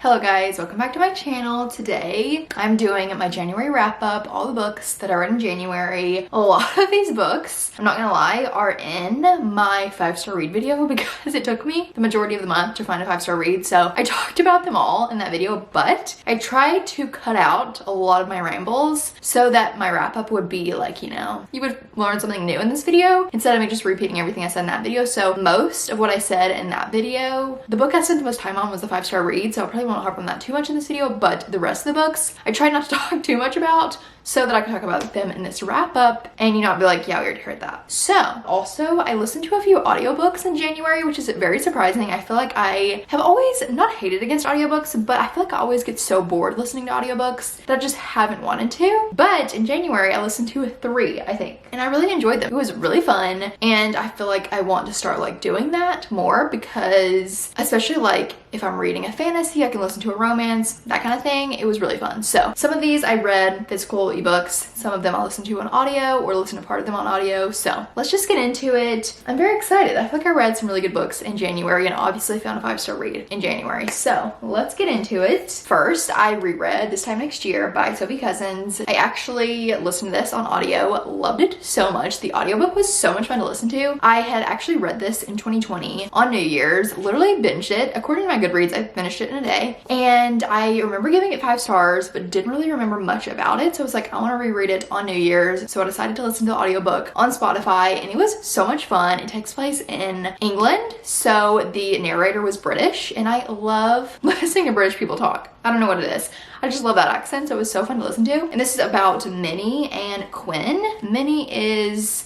Hello guys, welcome back to my channel. Today I'm doing my January wrap up, all the books that I read in January. A lot of these books, I'm not gonna lie, are in my 5-star read video because it took me the majority of the month to find a 5-star read. So I talked about them all in that video, but I tried to cut out a lot of my rambles so that my wrap up would be like, you know, you would learn something new in this video instead of me just repeating everything I said in that video. So most of what I said in that video, the book I spent the most time on was the 5-star read, so I probably won't harp on that too much in this video, but the rest of the books I tried not to talk too much about so that I can talk about them in this wrap up and you not be like, yeah, we already heard that. So also I listened to a few audiobooks in January, which is very surprising. I feel like I have always not hated against audiobooks, but I feel like I always get so bored listening to audiobooks that I just haven't wanted to. But in January I listened to 3, I think, and I really enjoyed them. It was really fun and I feel like I want to start like doing that more because especially like if I'm reading a fantasy, I can listen to a romance, that kind of thing. It was really fun. So some of these I read physical ebooks, some of them I'll listen to on audio or listen to part of them on audio. So let's just get into it. I'm very excited. I feel like I read some really good books in January and obviously found a 5-star read in January. So let's get into it. First, I reread This Time Next Year by Sophie Cousins. I actually listened to this on audio, loved it so much. The audiobook was so much fun to listen to. I had actually read this in 2020 on New Year's, literally binged it. According to my Goodreads, I finished it in a day, and I remember giving it 5 stars but didn't really remember much about it, so I was like, I want to reread it on New Year's, so I decided to listen to the audiobook on Spotify, and it was so much fun. It takes place in England, so the narrator was British, and I love listening to British people talk. I don't know what it is. I just love that accent, so it was so fun to listen to. And this is about Minnie and Quinn. Minnie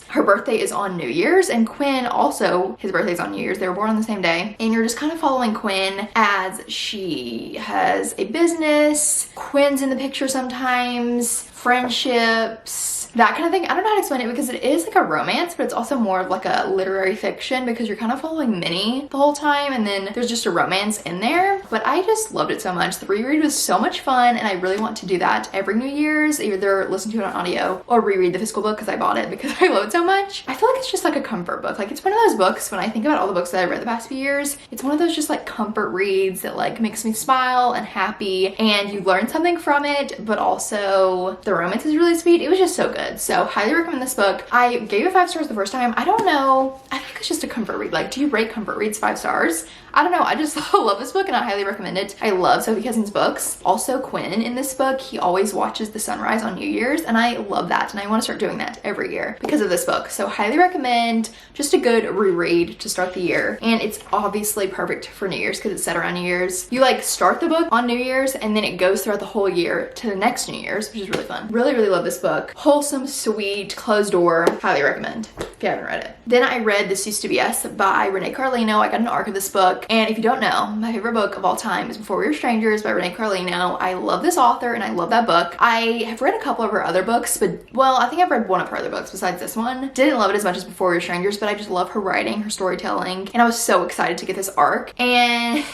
her birthday is on New Year's, and Quinn also, his birthday is on New Year's. They were born on the same day. And you're just kind of following Quinn as she has a business. Quinn's in the picture sometimes, friendships, that kind of thing. I don't know how to explain it because it is like a romance, but it's also more of like a literary fiction because you're kind of following Minnie the whole time and then there's just a romance in there. But I just loved it so much. The reread was so much fun and I really want to do that every New Year's, either listen to it on audio or reread the physical book because I bought it because I love it so much. I feel like it's just like a comfort book. Like it's one of those books, when I think about all the books that I read the past few years, it's one of those just like comfort reads that like makes me smile and happy and you learn something from it, but also the romance is really sweet. It was just so good. So highly recommend this book. I gave it 5 stars the first time. I don't know, I think it's just a comfort read. Like, do you rate comfort reads 5 stars? I don't know. I just love this book and I highly recommend it. I love Sophie Cousins' books. Also Quinn in this book, he always watches the sunrise on New Year's and I love that and I want to start doing that every year because of this book. So highly recommend, just a good reread to start the year, and it's obviously perfect for New Year's because it's set around New Year's. You like start the book on New Year's and then it goes throughout the whole year to the next New Year's, which is really fun. Really, really love this book. Wholesome, sweet, closed door. Highly recommend if you haven't read it. Then I read This Used to Be Us by Renee Carlino. I got an arc of this book, and if you don't know, my favorite book of all time is Before We Were Strangers by Renee Carlino. I love this author and I love that book. I have read a couple of her other books, but well, I think I've read one of her other books besides this one. Didn't love it as much as Before We Were Strangers, but I just love her writing, her storytelling, and I was so excited to get this arc, and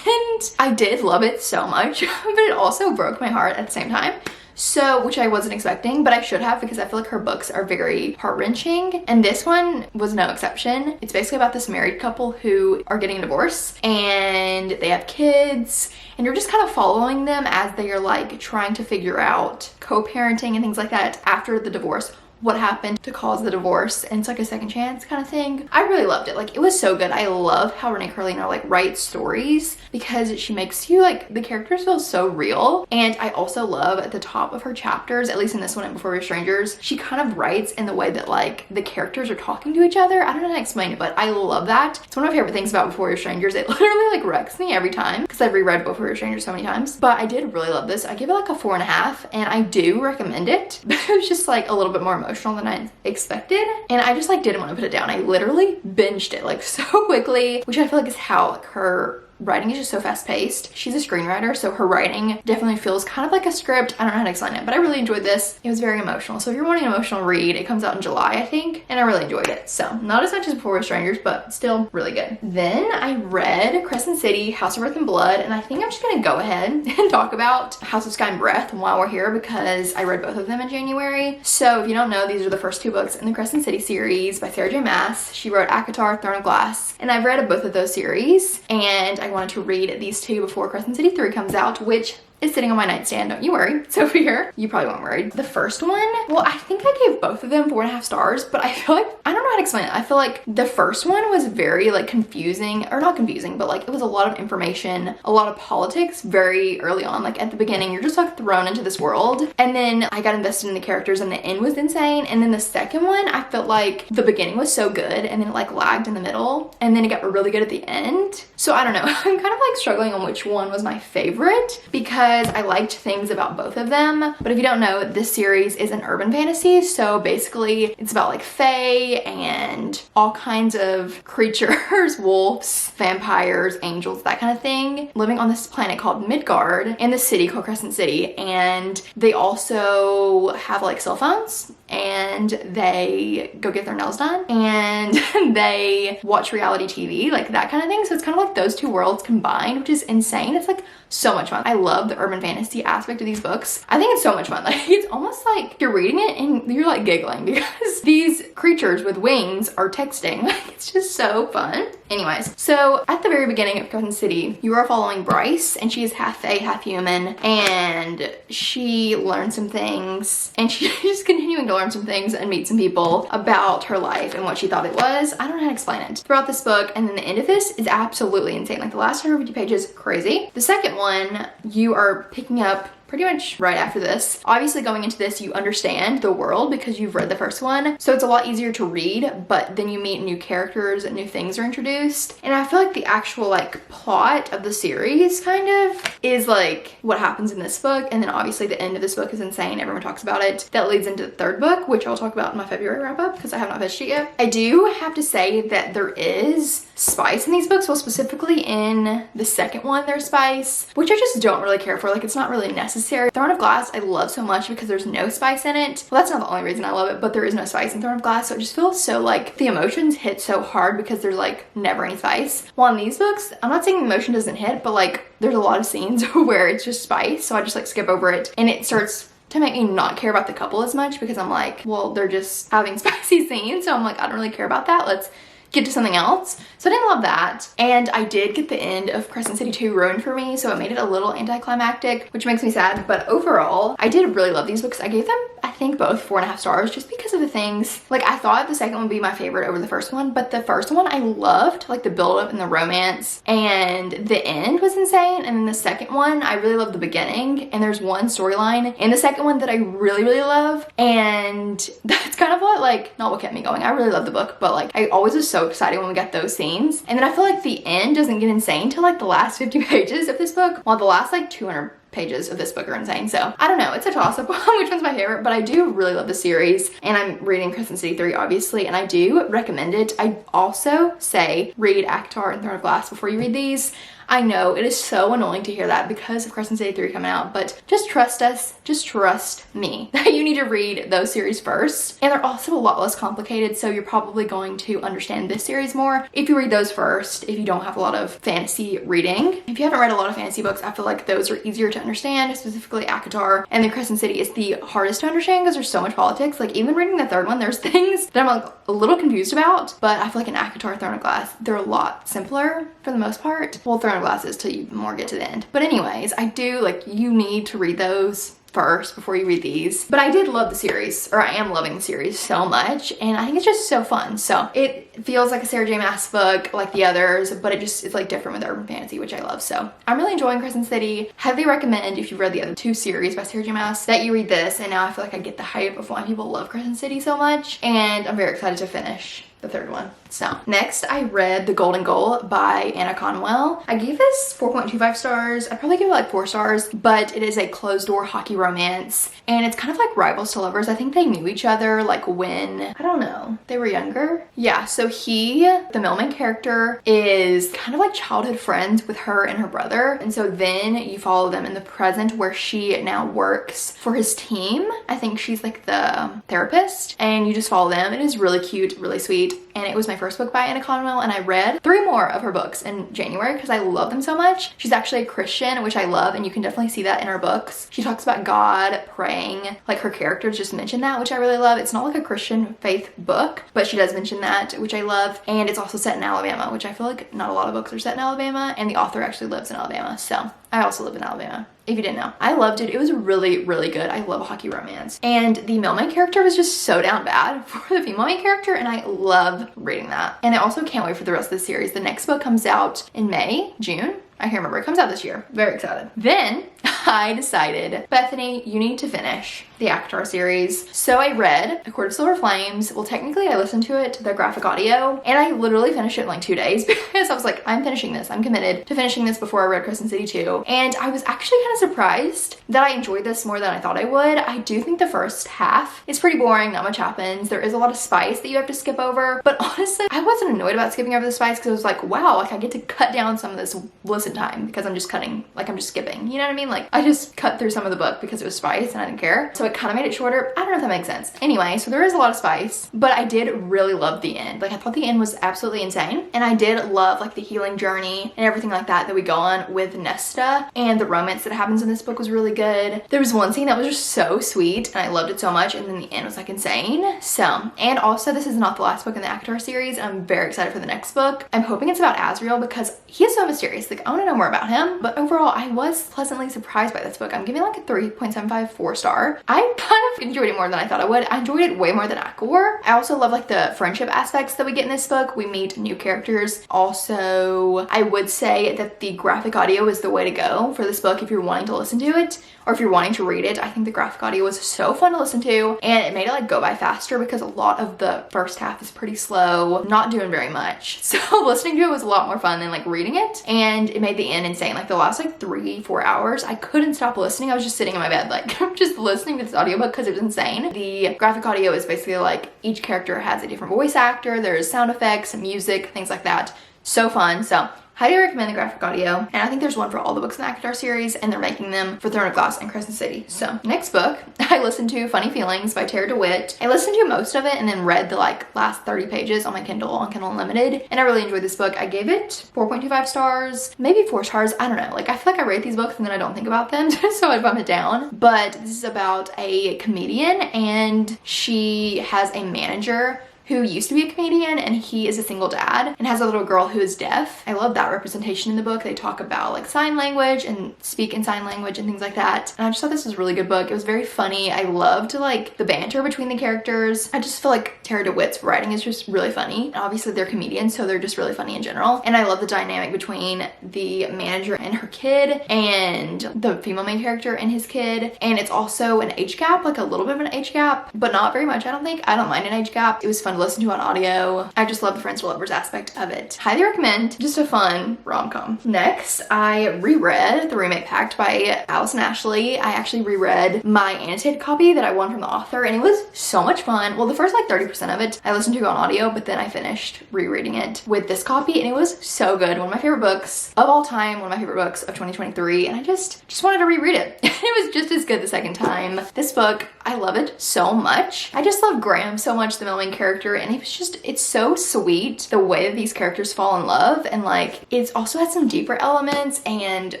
I did love it so much, but it also broke my heart at the same time. So, which I wasn't expecting, but I should have because I feel like her books are very heart-wrenching, and this one was no exception. It's basically about this married couple who are getting a divorce and they have kids, and you're just kind of following them as they are like trying to figure out co-parenting and things like that after the divorce. What happened to cause the divorce, and it's like a second chance kind of thing. I really loved it. Like, it was so good. I love how Renee Carlino like writes stories because she makes you like, the characters feel so real. And I also love at the top of her chapters, at least in this one and Before We Were Strangers, she kind of writes in the way that like the characters are talking to each other. I don't know how to explain it, but I love that. It's one of my favorite things about Before We Were Strangers. It literally like wrecks me every time because I've reread Before We Were Strangers so many times, but I did really love this. I give it like a 4.5 and I do recommend it, but it was just like a little bit more emotional than I expected, and I just like didn't want to put it down. I literally binged it like so quickly, which I feel like is how like her writing is just so fast paced. She's a screenwriter, so her writing definitely feels kind of like a script. I don't know how to explain it, but I really enjoyed this. It was very emotional. So if you're wanting an emotional read, it comes out in July, I think, and I really enjoyed it. So not as much as Before We Were Strangers, but still really good. Then I read Crescent City, House of Earth and Blood, and I think I'm just gonna go ahead and talk about House of Sky and Breath while we're here because I read both of them in January. So if you don't know, these are the first 2 books in the Crescent City series by Sarah J. Maas. She wrote ACOTAR, Throne of Glass, and I've read both of those series, and I I wanted to read these two before Crescent City 3 comes out, which is sitting on my nightstand. Don't you worry, it's over here. You probably won't worry. The first one, well, I think I gave both of them 4.5 stars, but I feel like, I don't know how to explain it. I feel like the first one was very like confusing, or not confusing, but like it was a lot of information, a lot of politics very early on. Like at the beginning, you're just like thrown into this world. And then I got invested in the characters and the end was insane. And then the second one, I felt like the beginning was so good and then it like lagged in the middle and then it got really good at the end. So I don't know, I'm kind of like struggling on which one was my favorite because I liked things about both of them. But if you don't know, this series is an urban fantasy. So basically it's about like fae and all kinds of creatures, wolves, vampires, angels, that kind of thing, living on this planet called Midgard in the city called Crescent City. And they also have like cell phones and they go get their nails done and they watch reality TV, like that kind of thing. So it's kind of like those two worlds combined, which is insane. It's like so much fun. I love the urban fantasy aspect of these books. I think it's so much fun. Like it's almost like you're reading it and you're like giggling because these creatures with wings are texting. Like it's just so fun. Anyways, so at the very beginning of Crescent City, you are following Bryce and she is half fae, half human, and she learns some things and she's continuing to learn some things and meet some people about her life and what she thought it was. I don't know how to explain it throughout this book. And then the end of this is absolutely insane. Like the last 150 pages, crazy. The second one, you are picking up pretty much right after this. Obviously going into this, you understand the world because you've read the first one. So it's a lot easier to read, but then you meet new characters and new things are introduced. And I feel like the actual like plot of the series kind of is like what happens in this book. And then obviously the end of this book is insane. Everyone talks about it. That leads into the third book, which I'll talk about in my February wrap up because I have not finished it yet. I do have to say that there is spice in these books. Well, specifically in the second one, there's spice, which I just don't really care for. Like it's not really necessary. Throne of Glass I love so much because there's no spice in it. Well, that's not the only reason I love it, but there is no spice in Throne of Glass, so it just feels so like the emotions hit so hard because there's like never any spice. While in these books, I'm not saying the emotion doesn't hit, but like there's a lot of scenes where it's just spice, so I just like skip over it and it starts to make me not care about the couple as much because I'm like, well, they're just having spicy scenes, so I'm like, I don't really care about that. Let's get to something else. So I didn't love that. And I did get the end of Crescent City 2 ruined for me, so it made it a little anticlimactic, which makes me sad. But overall, I did really love these books. I gave them, I think, both 4.5 stars just because of the things. Like I thought the second one would be my favorite over the first one, but the first one I loved, like the build up and the romance, and the end was insane. And then the second one, I really loved the beginning, and there's one storyline in the second one that I really, really love. And that's kind of what, like, not what kept me going. I really love the book, but like I always was so excited when we got those scenes. And then I feel like the end doesn't get insane till like the last 50 pages of this book, while the last like 200 pages of this book are insane. So I don't know, it's a toss-up on which one's my favorite, but I do really love the series and I'm reading Crescent City 3 obviously, and I do recommend it. I also say read ACOTAR and Throne of Glass before you read these. I know it is so annoying to hear that because of Crescent City 3 coming out, but just trust us, just trust me that you need to read those series first. And they're also a lot less complicated, so you're probably going to understand this series more if you read those first, if you don't have a lot of fantasy reading. If you haven't read a lot of fantasy books, I feel like those are easier to understand, specifically ACOTAR. And then Crescent City is the hardest to understand because there's so much politics. Like even reading the third one, there's things that I'm like a little confused about, but I feel like in ACOTAR, Throne of Glass, they're a lot simpler for the most part. Well, Throne of Glass is till you more get to the end. But anyways, I do like, you need to read those first before you read these. But I did love the series, or I am loving the series so much, and I think it's just so fun. So it feels like a Sarah J Maas book like the others, but it's like different with urban fantasy, which I love. So I'm really enjoying Crescent City. Highly recommend, if you've read the other two series by Sarah J Maas, that you read this. And now I feel like I get the hype of why people love Crescent City so much, and I'm very excited to finish the third one. So next I read The Golden Goal by Anna Conwell. I gave this 4.25 stars. I'd probably give it like 4 stars, but it is a closed door hockey romance and it's kind of like rivals to lovers. I think they knew each other like when, I don't know, they were younger. Yeah, so the male main character is kind of like childhood friends with her and her brother, and so then you follow them in the present where she now works for his team. I think she's like the therapist, and you just follow them. It is really cute, really sweet. and it was my first book by Anna Conwell, and I read 3 more of her books in January because I love them so much. She's actually a Christian, which I love, and you can definitely see that in her books. She talks about God, praying, like her characters just mention that, which I really love. It's not like a Christian faith book, but she does mention that, which I love. And it's also set in Alabama, which I feel like not a lot of books are set in Alabama, and the author actually lives in Alabama. So I also live in Alabama, if you didn't know. I loved it. It was really, really good. I love a hockey romance. And the male main character was just so down bad for the female main character, and I love reading that. And I also can't wait for the rest of the series. The next book comes out in May, June. I can't remember. It comes out this year. Very excited. Then I decided, Bethany, you need to finish the ACOTAR series. So I read A Court of Silver Flames. Well, technically I listened to it, the graphic audio, and I literally finished it in like 2 days because I was like, I'm finishing this. I'm committed to finishing this before I read Crescent City 2. And I was actually kind of surprised that I enjoyed this more than I thought I would. I do think the first half is pretty boring. Not much happens. There is a lot of spice that you have to skip over. But honestly, I wasn't annoyed about skipping over the spice because I was like, wow, like I get to cut down some of this listen time because I'm just cutting, like I'm just skipping. You know what I mean? Like I just cut through some of the book because it was spice and I didn't care. So it kind of made it shorter. I don't know if that makes sense. Anyway, so there is a lot of spice, but I did really love the end. Like I thought the end was absolutely insane. And I did love like the healing journey and everything like that we go on with Nesta, and the romance that happens in this book was really good. There was one scene that was just so sweet and I loved it so much, and then the end was like insane. So, and also this is not the last book in the ACOTAR series, and I'm very excited for the next book. I'm hoping it's about Azriel because he is so mysterious. Like I want to know more about him. But overall, I was pleasantly surprised by this book. I'm giving like a 3.75 4-star. I kind of enjoyed it more than I thought I would. I enjoyed it way more than ACOTAR. I also love like the friendship aspects that we get in this book. We meet new characters. Also, I would say that the graphic audio is the way to go for this book if you're wanting to listen to it, or if you're wanting to read it. I think the graphic audio was so fun to listen to, and it made it like go by faster because a lot of the first half is pretty slow, not doing very much. So listening to it was a lot more fun than like reading it, and it made the end insane. Like the last like 3-4 hours, I couldn't stop listening. I was just sitting in my bed like just listening to this audiobook because it was insane. The graphic audio is basically like each character has a different voice actor, there's sound effects, music, things like that. So fun. So highly recommend the graphic audio, and I think there's one for all the books in the ACOTAR series, and they're making them for Throne of Glass and Crescent City. So next book, I listened to Funny Feelings by Tara DeWitt. I listened to most of it and then read the like last 30 pages on my Kindle, on Kindle Unlimited, and I really enjoyed this book. I gave it 4.25 stars, maybe 4 stars, I don't know. Like I feel like I rate these books and then I don't think about them, so I bump it down. But this is about a comedian, and she has a manager who used to be a comedian, and he is a single dad and has a little girl who is deaf. I love that representation in the book. They talk about like sign language and speak in sign language and things like that. And I just thought this was a really good book. It was very funny. I loved like the banter between the characters. I just feel like Tara DeWitt's writing is just really funny. And obviously they're comedians, so they're just really funny in general. And I love the dynamic between the manager and her kid, and the female main character and his kid. And it's also an age gap, like a little bit of an age gap, but not very much, I don't think. I don't mind an age gap. It was fun to listen to on audio. I just love the friends to lovers aspect of it. Highly recommend. Just a fun rom-com. Next, I reread The Roommate Pact by Allison Ashley. I actually reread my annotated copy that I won from the author, and it was so much fun. Well, the first like 30% of it I listened to on audio, but then I finished rereading it with this copy, and it was so good. One of my favorite books of all time, one of my favorite books of 2023, and I just wanted to reread it. It was just as good the second time. This book, I love it so much. I just love Graham so much, the main character, and it's so sweet the way that these characters fall in love, and like it's also has some deeper elements, and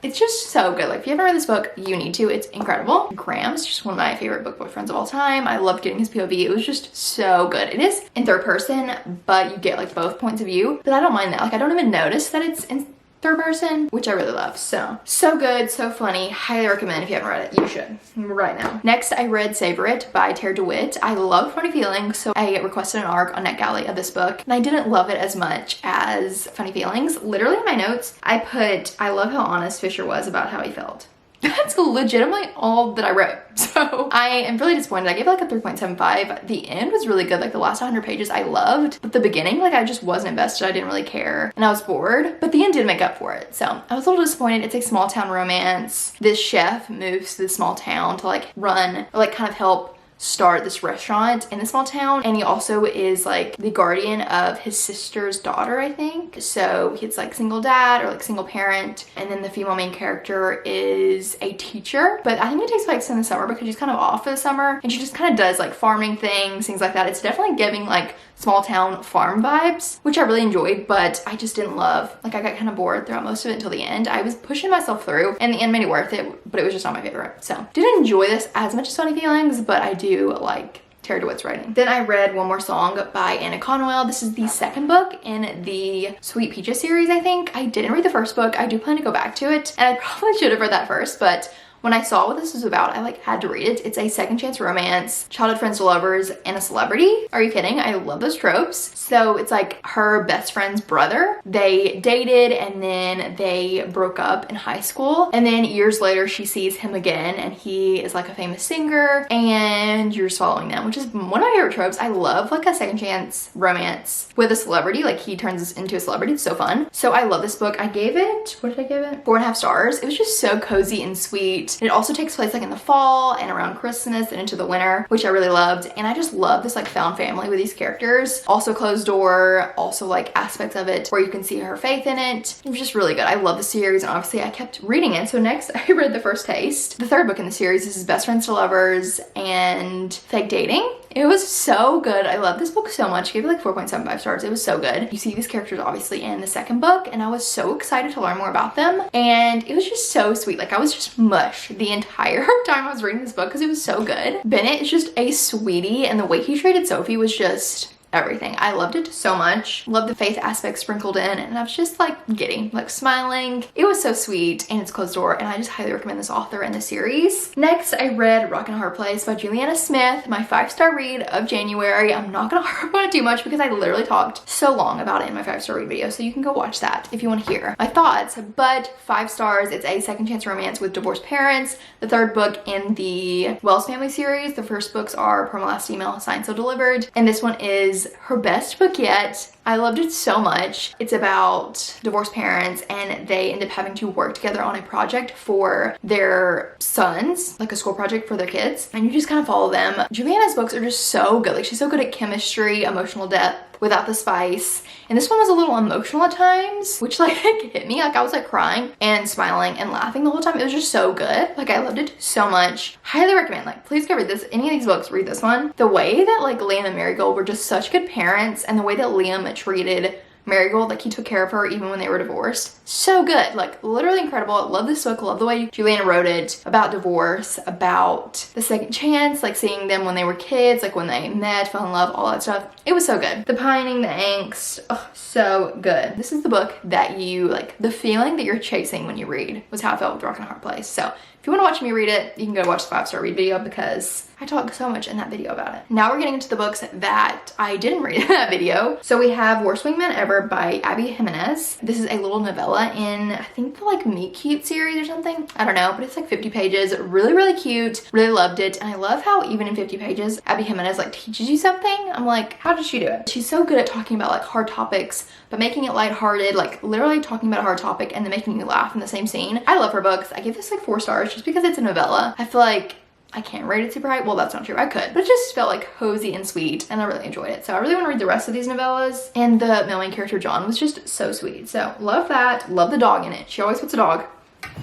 it's just so good. Like if you haven't read this book, you need to. It's incredible. Graham's just one of my favorite book boyfriends of all time. I loved getting his POV. It was just so good. It is in third person, but you get like both points of view, but I don't mind that. Like I don't even notice that it's in third person, which I really love. So good, so funny. Highly recommend. If you haven't read it, you should right now. Next, I read Savorite by Tara DeWitt. I love Funny Feelings, so I requested an ARC on NetGalley of this book, and I didn't love it as much as Funny Feelings. Literally in my notes, I put, I love how honest Fisher was about how he felt. That's legitimately all that I wrote. So I am really disappointed. I gave it like a 3.75. The end was really good. Like the last 100 pages I loved, but the beginning, like I just wasn't invested. I didn't really care and I was bored, but the end did make up for it. So I was a little disappointed. It's a small town romance. This chef moves to this small town to like run, or like kind of help start this restaurant in a small town, and he also is like the guardian of his sister's daughter, I think. So he's like single dad or like single parent, and then the female main character is a teacher, but I think it takes place in the summer because she's kind of off for the summer, and she just kind of does like farming things like that. It's definitely giving like small town farm vibes, which I really enjoyed, but I just didn't love. Like I got kind of bored throughout most of it until the end. I was pushing myself through, and the end made it worth it, but it was just not my favorite. So didn't enjoy this as much as Funny Feelings, but I do like Terry DeWitt's writing. Then I read One More Song by Anna Conwell. This is the second book in the Sweet Peaches series, I think. I didn't read the first book. I do plan to go back to it, and I probably should have read that first, but when I saw what this was about, I like had to read it. It's a second chance romance, childhood friends to lovers, and a celebrity. Are you kidding? I love those tropes. So it's like her best friend's brother. They dated and then they broke up in high school. And then years later, she sees him again, and he is like a famous singer, and you're just following them, which is one of my favorite tropes. I love like a second chance romance with a celebrity. Like he turns into a celebrity. It's so fun. So I love this book. I gave it, what did I give it? 4.5 stars. It was just so cozy and sweet. It also takes place like in the fall and around Christmas and into the winter, which I really loved. And I just love this like found family with these characters. Also closed door, also like aspects of it where you can see her faith in it. It was just really good. I love the series, and obviously I kept reading it. So next I read The First Taste. The third book in the series. This is Best Friends to Lovers and Fake Dating. It was so good. I love this book so much. I gave it like 4.75 stars. It was so good. You see these characters obviously in the second book, and I was so excited to learn more about them. And it was just so sweet. Like I was just mush the entire time I was reading this book because it was so good. Bennett is just a sweetie, and the way he treated Sophie was just everything. I loved it so much. Loved the faith aspect sprinkled in, and I was just like giddy, like smiling. It was so sweet, and it's closed door, and I just highly recommend this author and the series. Next, I read Rock and a Hard Place by Juliana Smith, my 5-star read of January. I'm not gonna harp on it too much because I literally talked so long about it in my 5-star read video, so you can go watch that if you want to hear my thoughts. But 5 stars. It's a second chance romance with divorced parents. The third book in the Wells family series. The first books are From Last Email, Signed, So Delivered, and this one is her best book yet. I loved it so much. It's about divorced parents, and they end up having to work together on a project for their sons, like a school project for their kids, and you just kind of follow them. Juliana's books are just so good. Like she's so good at chemistry, emotional depth without the spice, and this one was a little emotional at times, which like hit me. Like I was like crying and smiling and laughing the whole time. It was just so good. Like I loved it so much. Highly recommend. Like please go read this. Any of these books, read this one. The way that like Liam and Marigold were just such good parents, and the way that Liam treated Marigold, like he took care of her even when they were divorced. So good, like literally incredible. I love this book. Love the way Juliana wrote it, about divorce, about the second chance, like seeing them when they were kids, like when they met, fell in love, all that stuff. It was so good. The pining, the angst, oh, so good. This is the book that you like, the feeling that you're chasing when you read was how I felt with Rock and a Hard Place. So if you want to watch me read it, you can go watch the 5-star read video because I talk so much in that video about it. Now we're getting into the books that I didn't read in that video. So we have Worst Swingman Ever by Abby Jimenez. This is a little novella in, I think the like Meet Cute series or something. I don't know, but it's like 50 pages. Really, really cute. Really loved it. And I love how even in 50 pages, Abby Jimenez like teaches you something. I'm like, how did she do it? She's so good at talking about like hard topics, but making it lighthearted, like literally talking about a hard topic and then making you laugh in the same scene. I love her books. I give this like 4 stars just because it's a novella. I feel like I can't rate it super high. Well, that's not true. I could, but it just felt like cozy and sweet, and I really enjoyed it. So I really want to read the rest of these novellas. And the main character, John, was just so sweet. So love that. Love the dog in it. She always puts a dog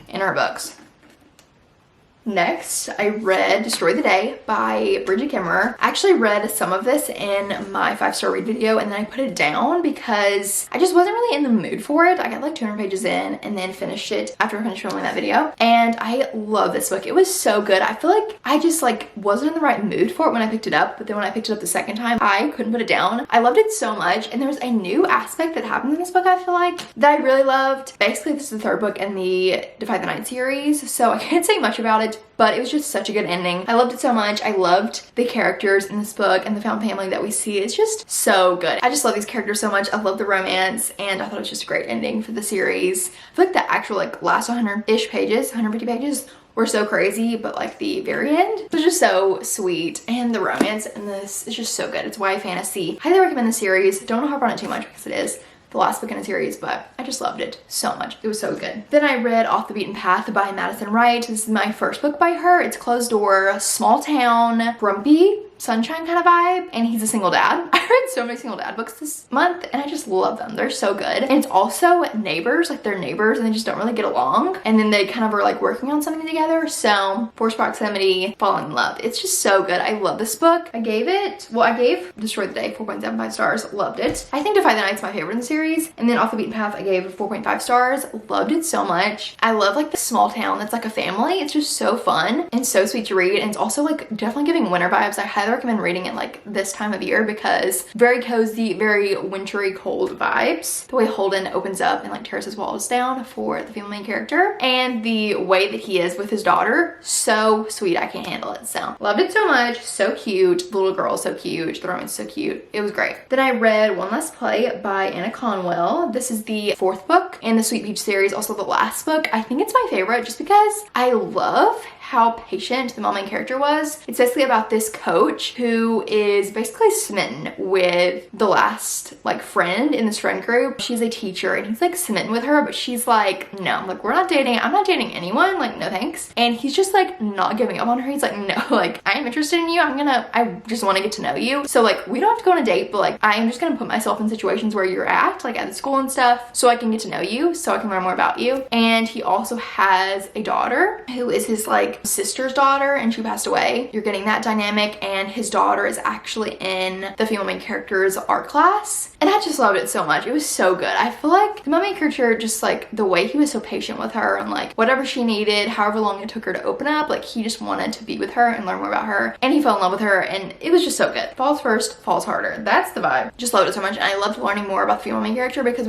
in her books. Next, I read Destroy the Day by Bridget Kimmerer. I actually read some of this in my 5-star read video, and then I put it down because I just wasn't really in the mood for it. I got like 200 pages in and then finished it after I finished filming that video. And I love this book. It was so good. I feel like I just like wasn't in the right mood for it when I picked it up, but then when I picked it up the second time, I couldn't put it down. I loved it so much, and there was a new aspect that happened in this book, I feel like, that I really loved. Basically, this is the third book in the Defy the Night series, so I can't say much about it, but it was just such a good ending. I loved it so much. I loved the characters in this book and the found family that we see. It's just so good. I just love these characters so much. I love the romance, and I thought it was just a great ending for the series. I feel like the actual like last 100-ish pages, 150 pages, were so crazy, but like the very end was just so sweet, and the romance in this is just so good. It's YA fantasy. Highly recommend the series. Don't harp on it too much because it is the last book in a series, but I just loved it so much. It was so good. Then I read Off the Beaten Path by Madison Wright. This is my first book by her. It's closed door, small town, grumpy, sunshine kind of vibe, and he's a single dad. I read so many single dad books this month and I just love them. They're so good. And it's also neighbors, like they're neighbors and they just don't really get along, and then they kind of are like working on something together, so forced proximity, falling in love. It's just so good. I love this book. I gave Destroy the Day 4.75 stars. Loved it. I think Defy the Night's my favorite in the series, and then Off the Beaten Path I gave 4.5 stars. Loved it so much. I love like the small town that's like a family. It's just so fun and so sweet to read, and it's also like definitely giving winter vibes. I highly recommend reading it like this time of year because very cozy, very wintry, cold vibes. The way Holden opens up and like tears his walls down for the female main character, and the way that he is with his daughter, so sweet. I can't handle it. So loved it so much. So cute. The little girl, so cute. The romance, so cute. It was great. Then I read One Last Play by Anna Conwell. This is the 4th book in the Sweet Peach series, also the last book. I think it's my favorite just because I love how patient the main character was. It's basically about this coach who is basically smitten with the last like friend in this friend group. She's a teacher and he's like smitten with her, but she's like, no, like we're not dating. I'm not dating anyone. Like, no thanks. And he's just like not giving up on her. He's like, no, like I am interested in you. I just want to get to know you. So like we don't have to go on a date, but like I am just gonna put myself in situations where you're at, like at the school and stuff, so I can get to know you, so I can learn more about you. And he also has a daughter who is his like sister's daughter, and she passed away. You're getting that dynamic, and his daughter is actually in the female main character's art class, and I just loved it so much. It was so good. I feel like the main character, just like the way he was so patient with her and like whatever she needed, however long it took her to open up, like he just wanted to be with her and learn more about her, and he fell in love with her, and it was just so good. Falls first, falls harder. That's the vibe. Just loved it so much, and I loved learning more about the female main character because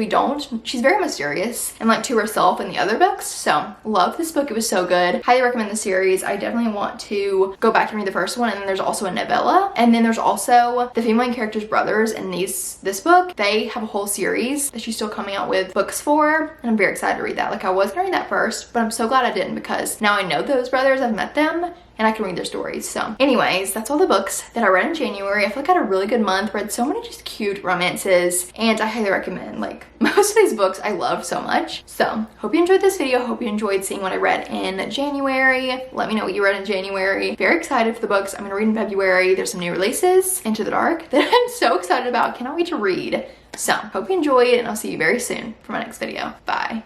she's very mysterious and like to herself in the other books. So love this book. It was so good. Highly recommend the series. I definitely want to go back and read the first one, and then there's also a novella, and then there's also the female main character's brothers in this book. They have a whole series that she's still coming out with books for, and I'm very excited to read that. Like I was gonna read that first, but I'm so glad I didn't because now I know those brothers, I've met them, and I can read their stories. So anyways, that's all the books that I read in January. I feel like I had a really good month, read so many just cute romances, and I highly recommend. Like most of these books I love so much. So hope you enjoyed this video. Hope you enjoyed seeing what I read in January. Let me know what you read in January. Very excited for the books I'm gonna read in February. There's some new releases, Into the Dark, that I'm so excited about. Cannot wait to read. So hope you enjoyed, and I'll see you very soon for my next video. Bye.